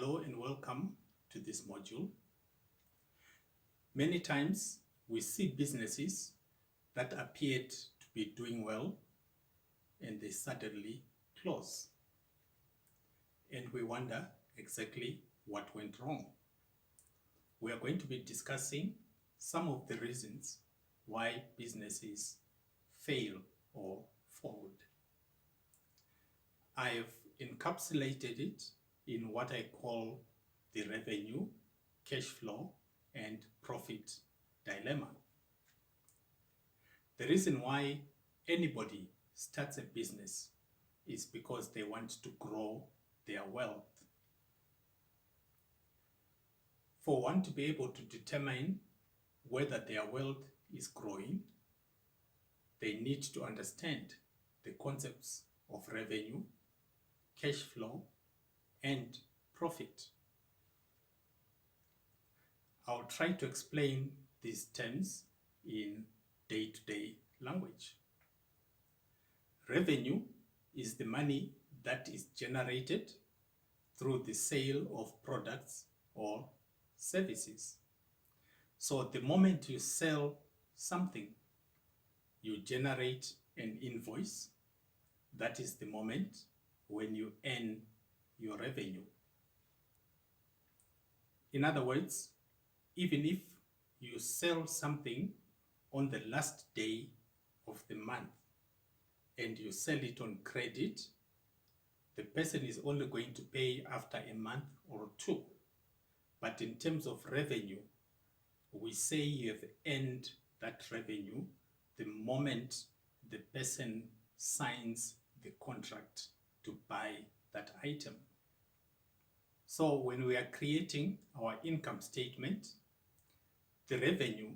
Hello and welcome to this module. Many times we see businesses that appeared to be doing well and they suddenly close. And we wonder exactly what went wrong. We are going to be discussing some of the reasons why businesses fail or fold. I have encapsulated it in what I call the revenue, cash flow, and profit dilemma. The reason why anybody starts a business is because they want to grow their wealth. For one to be able to determine whether their wealth is growing, they need to understand the concepts of revenue, cash flow, and profit. I'll try to explain these terms in day-to-day language. Revenue is the money that is generated through the sale of products or services. So the moment you sell something, you generate an invoice. That is the moment when you earn your revenue. In other words, even if you sell something on the last day of the month and you sell it on credit, the person is only going to pay after a month or two. But in terms of revenue, we say you have earned that revenue the moment the person signs the contract to buy that item. So when we are creating our income statement, the revenue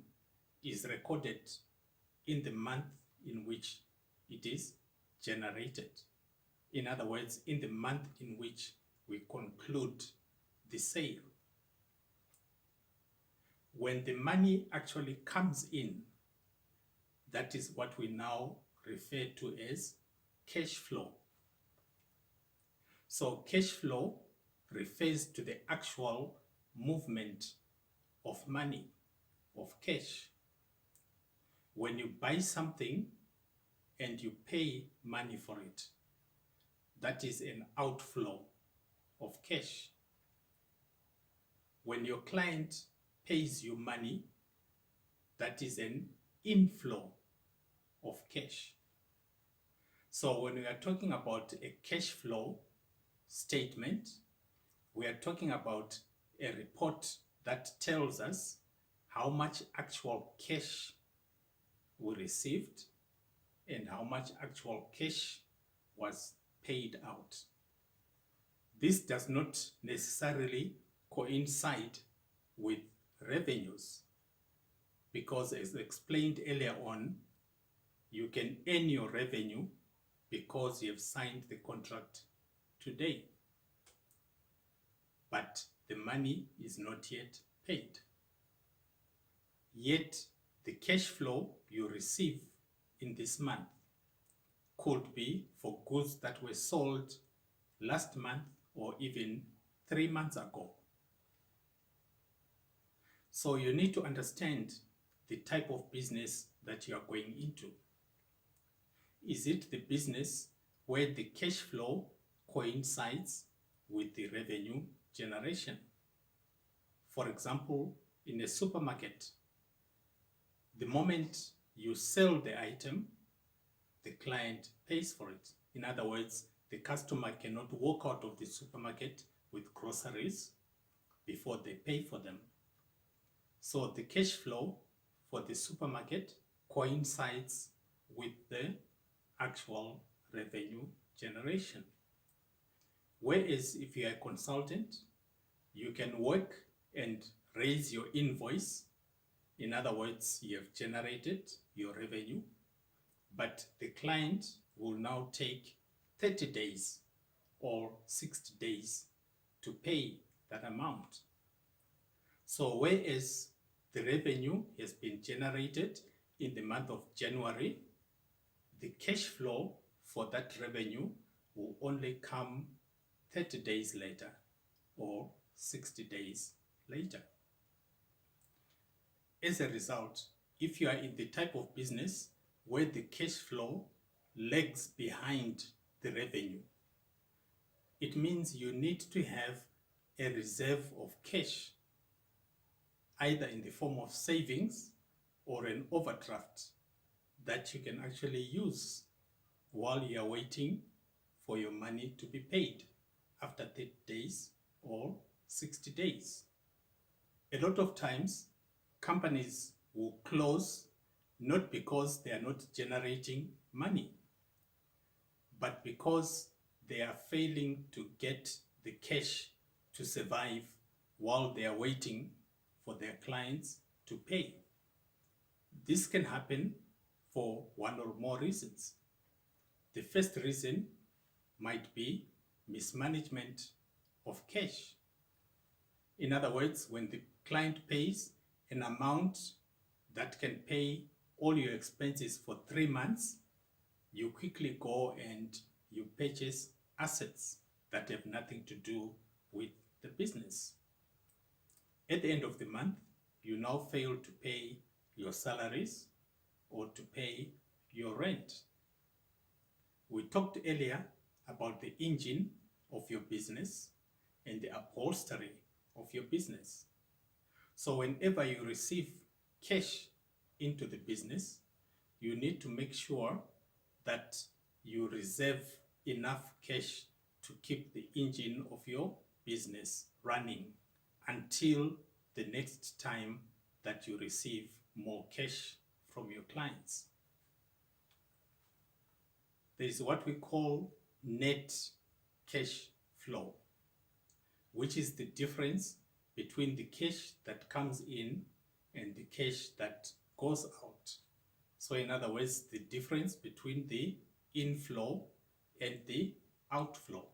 is recorded in the month in which it is generated. In other words, in the month in which we conclude the sale. When the money actually comes in, that is what we now refer to as cash flow. So cash flow refers to the actual movement of money, of cash. When you buy something and you pay money for it, that is an outflow of cash. When your client pays you money, that is an inflow of cash. So when we are talking about a cash flow statement, we are talking about a report that tells us how much actual cash we received and how much actual cash was paid out. This does not necessarily coincide with revenues because, as explained earlier on, you can earn your revenue because you have signed the contract today, but the money is not yet paid. Yet the cash flow you receive in this month could be for goods that were sold last month or even 3 months ago. So you need to understand the type of business that you are going into. Is it the business where the cash flow coincides with the revenue generation? For example, in a supermarket, the moment you sell the item, the client pays for it. In other words, the customer cannot walk out of the supermarket with groceries before they pay for them. So the cash flow for the supermarket coincides with the actual revenue generation. Whereas if you are a consultant, you can work and raise your invoice. In other words, you have generated your revenue, but the client will now take 30 days or 60 days to pay that amount. So whereas the revenue has been generated in the month of January, the cash flow for that revenue will only come 30 days later or 60 days later. As a result, if you are in the type of business where the cash flow lags behind the revenue, it means you need to have a reserve of cash, either in the form of savings or an overdraft that you can actually use while you are waiting for your money to be paid after 30 days or 60 days. A lot of times, companies will close not because they are not generating money, but because they are failing to get the cash to survive while they are waiting for their clients to pay. This can happen for one or more reasons. The first reason might be mismanagement of cash. In other words, when the client pays an amount that can pay all your expenses for 3 months, you quickly go and you purchase assets that have nothing to do with the business. At the end of the month, you now fail to pay your salaries or to pay your rent. We talked earlier about the engine of your business and the upholstery of your business. So whenever you receive cash into the business, you need to make sure that you reserve enough cash to keep the engine of your business running until the next time that you receive more cash from your clients. There is what we call net cash flow, which is the difference between the cash that comes in and the cash that goes out. So in other words, the difference between the inflow and the outflow.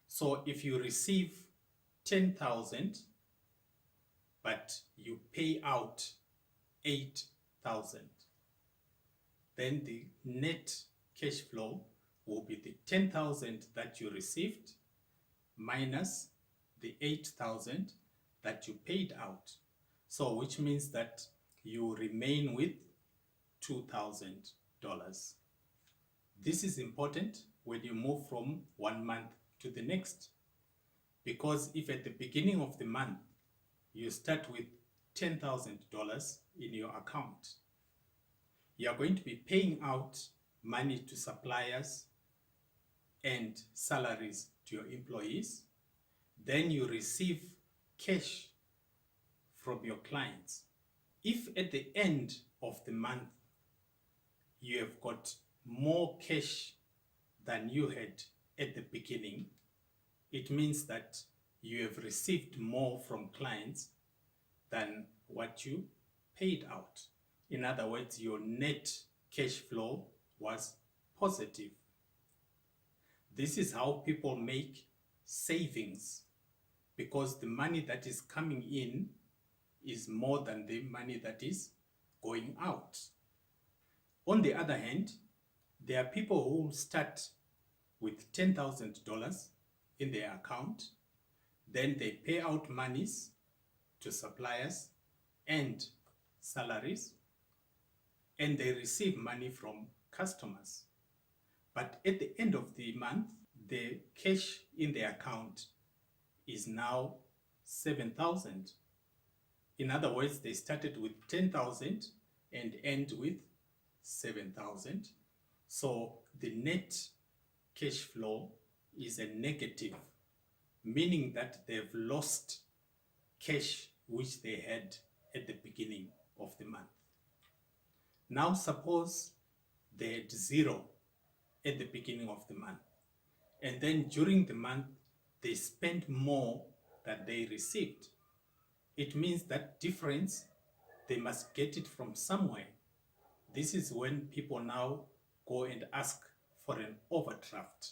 So if you receive 10,000 but you pay out 8,000, then the net cash flow will be the 10,000 that you received minus the 8,000 that you paid out. So which means that you remain with $2,000. This is important when you move from one month to the next, because if at the beginning of the month you start with $10,000 in your account, you are going to be paying out money to suppliers and salaries to your employees. Then you receive cash from your clients. If at the end of the month you have got more cash than you had at the beginning, it means that you have received more from clients than what you paid out. In other words, your net cash flow was positive. This is how people make savings, because the money that is coming in is more than the money that is going out. On the other hand, there are people who start with $10,000 in their account, then they pay out monies to suppliers and salaries, and they receive money from customers. But at the end of the month, the cash in the account is now 7,000. In other words, they started with 10,000 and end with 7,000. So the net cash flow is a negative, meaning that they've lost cash which they had at the beginning of the month. Now suppose they had zero at the beginning of the month, and then during the month they spent more than they received. It means that difference, they must get it from somewhere. This is when people now go and ask for an overdraft,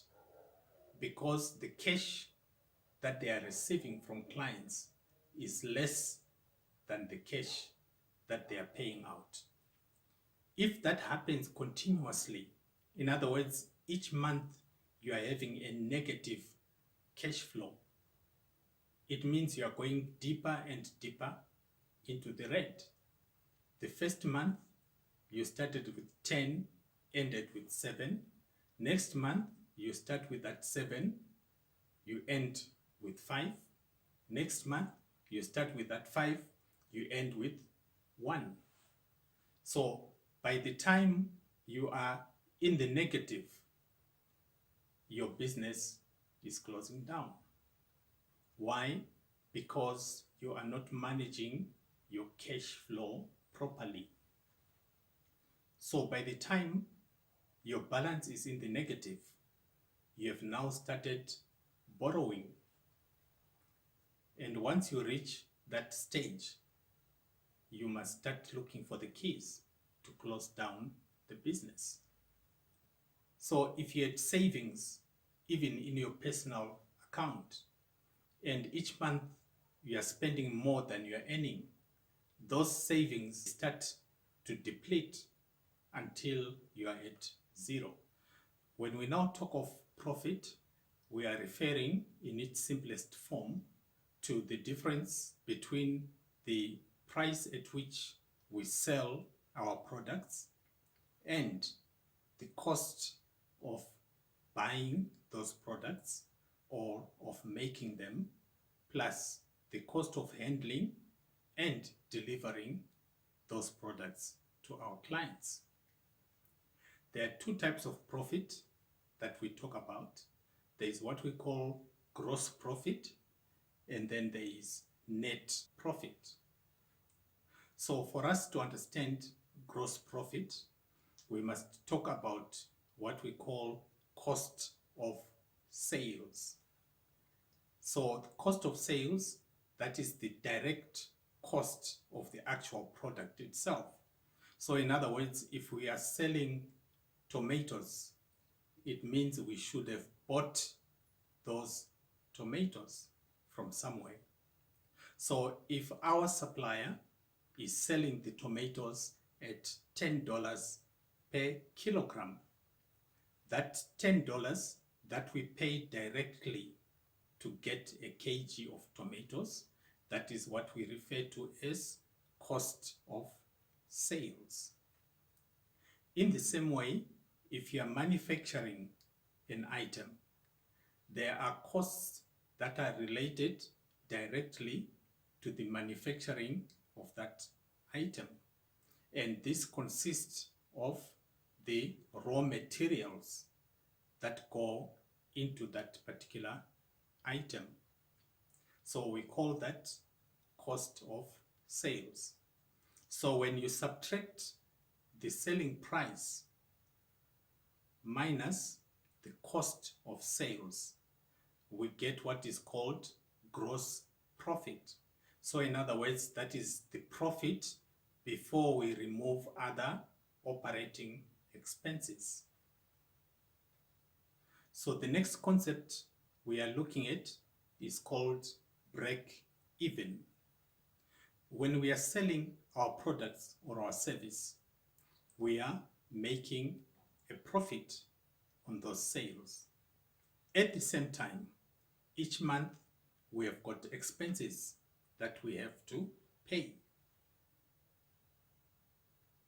because the cash that they are receiving from clients is less than the cash that they are paying out. If that happens continuously, in other words, each month you are having a negative cash flow, it means you are going deeper and deeper into the red. The first month, you started with 10, ended with 7. Next month, you start with that 7, you end with 5. Next month, you start with that 5, you end with 1. So by the time you are in the negative, your business is closing down. Why? Because you are not managing your cash flow properly. So by the time your balance is in the negative, you have now started borrowing. And once you reach that stage, you must start looking for the keys to close down the business. So if you had savings, even in your personal account, and each month you are spending more than you are earning, those savings start to deplete until you are at 0. When we now talk of profit, we are referring in its simplest form to the difference between the price at which we sell our products and the cost of buying those products or of making them, plus the cost of handling and delivering those products to our clients. There are two types of profit that we talk about. There is what we call gross profit, and then there is net profit. So for us to understand gross profit, we must talk about what we call cost of sales. So the cost of sales, that is the direct cost of the actual product itself. So in other words, if we are selling tomatoes, it means we should have bought those tomatoes from somewhere. So if our supplier is selling the tomatoes at $10 per kilogram, that $10 that we pay directly to get a kg of tomatoes, that is what we refer to as cost of sales. In the same way, if you are manufacturing an item, there are costs that are related directly to the manufacturing of that item. And this consists of the raw materials that go into that particular item. So we call that cost of sales. So when you subtract the selling price minus the cost of sales, we get what is called gross profit. So in other words, that is the profit before we remove other operating expenses. So the next concept we are looking at is called break even. When we are selling our products or our service, we are making a profit on those sales. At the same time, each month we have got expenses that we have to pay.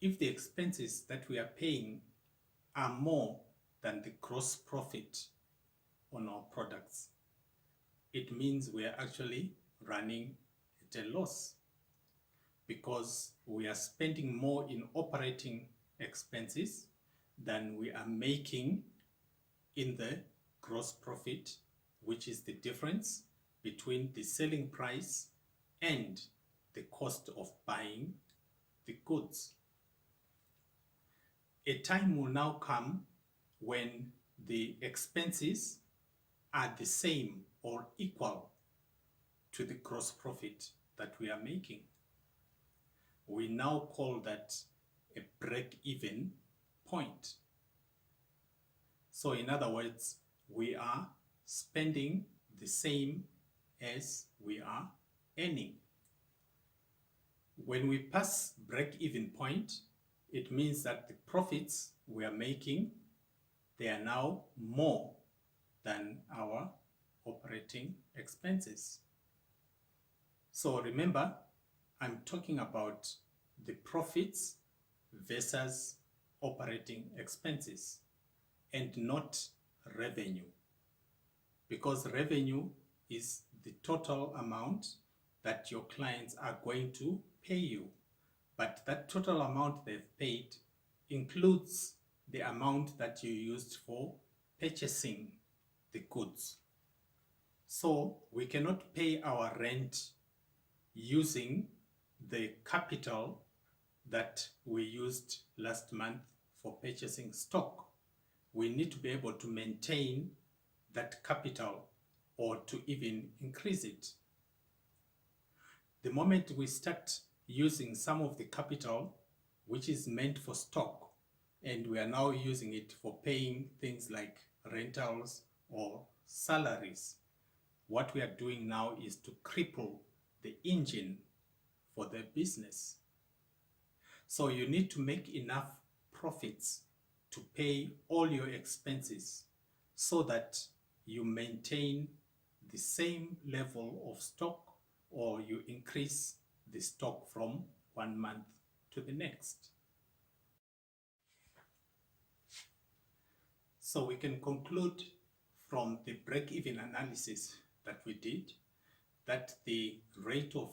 If the expenses that we are paying are more than the gross profit on our products, it means we are actually running at a loss, because we are spending more in operating expenses than we are making in the gross profit, which is the difference between the selling price and the cost of buying the goods. A time will now come when the expenses are the same or equal to the gross profit that we are making. We now call that a break-even point. So in other words, we are spending the same as we are earning. When we pass break-even point, it means that the profits we are making, they are now more than our operating expenses. So remember, I'm talking about the profits versus operating expenses and not revenue, because revenue is the total amount that your clients are going to pay you. But that total amount they've paid includes the amount that you used for purchasing the goods. So we cannot pay our rent using the capital that we used last month for purchasing stock. We need to be able to maintain that capital or to even increase it. The moment we start using some of the capital which is meant for stock and we are now using it for paying things like rentals or salaries, what we are doing now is to cripple the engine for the business. So you need to make enough profits to pay all your expenses so that you maintain the same level of stock or you increase the stock from one month to the next. So we can conclude from the break-even analysis that we did that the rate of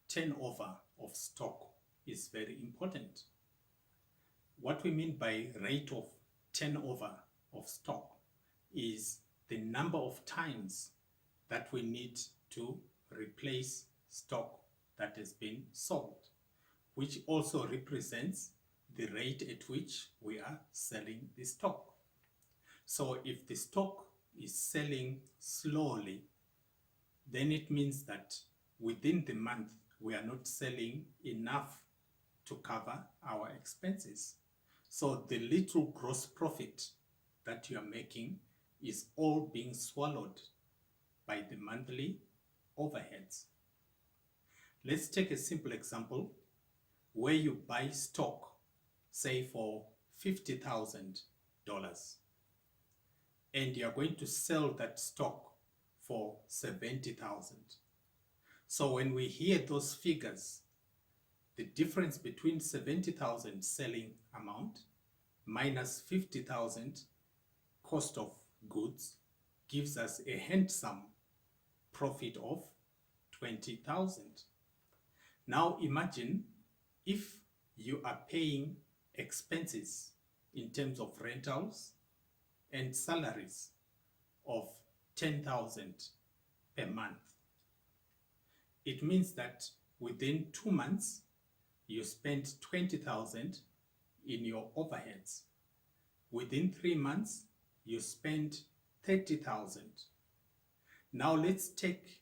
turnover of stock is very important. What we mean by rate of turnover of stock is the number of times that we need to replace stock that has been sold, which also represents the rate at which we are selling the stock. So if the stock is selling slowly, then it means that within the month we are not selling enough to cover our expenses. So the little gross profit that you are making is all being swallowed by the monthly overheads. Let's take a simple example where you buy stock, say for $50,000, and you are going to sell that stock for $70,000. So when we hear those figures, the difference between 70,000 selling amount minus 50,000 cost of goods gives us a handsome profit of 20,000. Now imagine if you are paying expenses in terms of rentals and salaries of 10,000 per month. It means that within 2 months, you spend 20,000 in your overheads. Within 3 months, you spend 30,000. Now let's take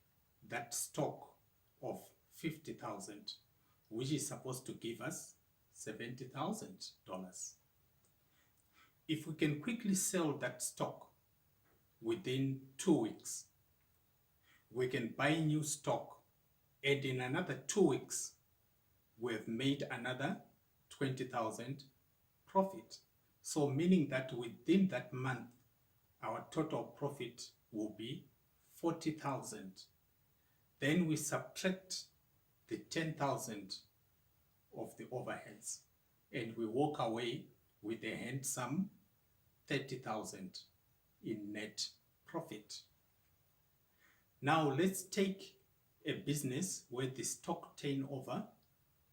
that stock of 50,000, which is supposed to give us $70,000. If we can quickly sell that stock within 2 weeks, we can buy new stock, and in another 2 weeks, we have made another 20,000 profit. So meaning that within that month, our total profit will be 40,000. Then we subtract the 10,000 of the overheads and we walk away with a handsome 30,000 in net profit. Now let's take a business where the stock turnover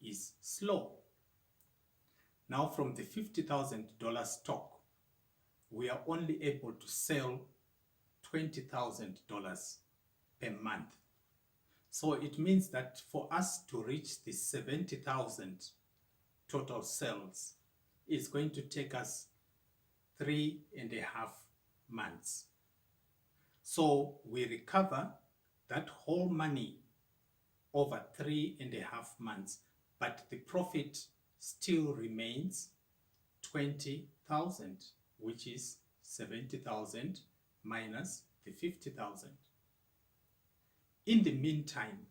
is slow. Now from the $50,000 stock, we are only able to sell $20,000 per month. So it means that for us to reach the 70,000 total sales, it's going to take us 3.5 months. So we recover that whole money over 3.5 months, but the profit still remains 20,000, which is 70,000 minus the 50,000. In the meantime,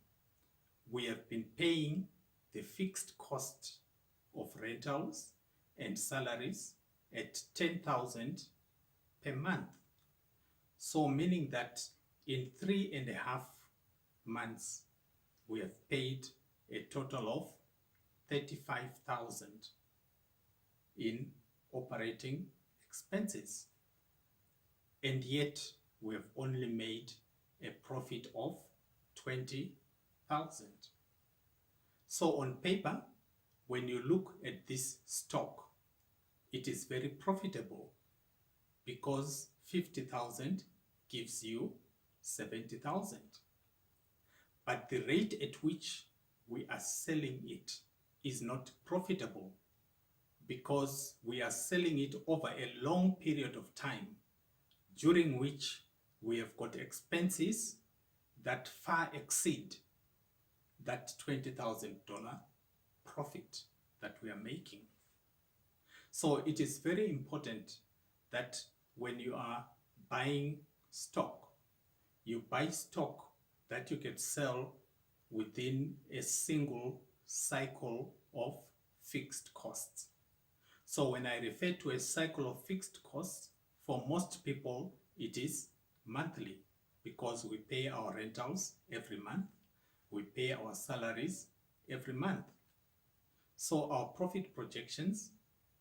we have been paying the fixed cost of rentals and salaries at 10,000 per month. So meaning that in 3.5 months, we have paid a total of 35,000 in operating expenses, and yet we have only made a profit of 20,000. So on paper, when you look at this stock, it is very profitable because 50,000 gives you 70,000. But the rate at which we are selling it is not profitable because we are selling it over a long period of time, during which we have got expenses that far exceed that $20,000 profit that we are making. So it is very important that when you are buying stock, you buy stock that you can sell within a single cycle of fixed costs. So when I refer to a cycle of fixed costs, for most people it is monthly, because we pay our rentals every month, we pay our salaries every month. So our profit projections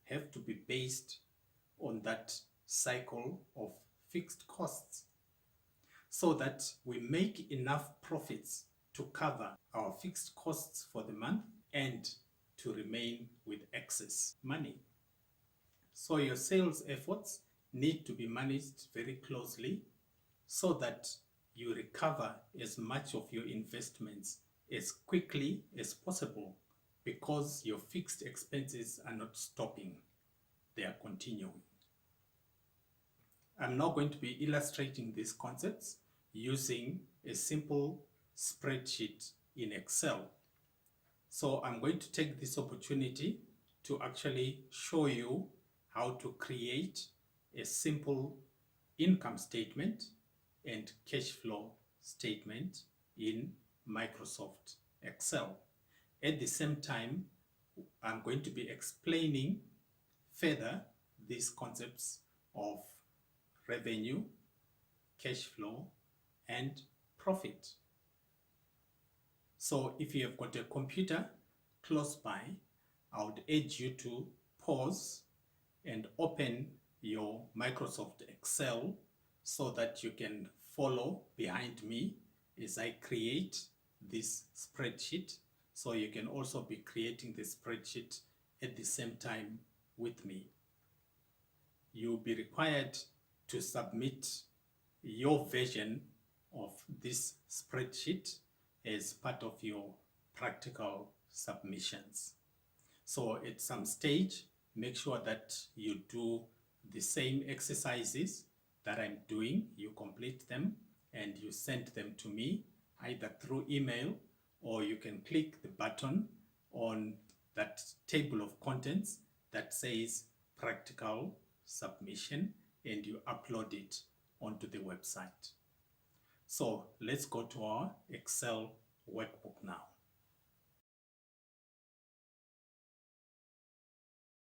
have to be based on that cycle of fixed costs, so that we make enough profits to cover our fixed costs for the month and to remain with excess money. So your sales efforts need to be managed very closely so that you recover as much of your investments as quickly as possible, because your fixed expenses are not stopping, they are continuing. I'm now going to be illustrating these concepts using a simple spreadsheet in Excel. So I'm going to take this opportunity to actually show you how to create a simple income statement and cash flow statement in Microsoft Excel. At the same time, I'm going to be explaining further these concepts of revenue, cash flow, and profit. So if you have got a computer close by, I would urge you to pause and open your Microsoft Excel so that you can follow behind me as I create this spreadsheet. So you can also be creating the spreadsheet at the same time with me. You'll be required to submit your version of this spreadsheet as part of your practical submissions. So at some stage, make sure that you do the same exercises that I'm doing, you complete them and you send them to me either through email, or you can click the button on that table of contents that says practical submission and you upload it onto the website. So let's go to our Excel workbook now.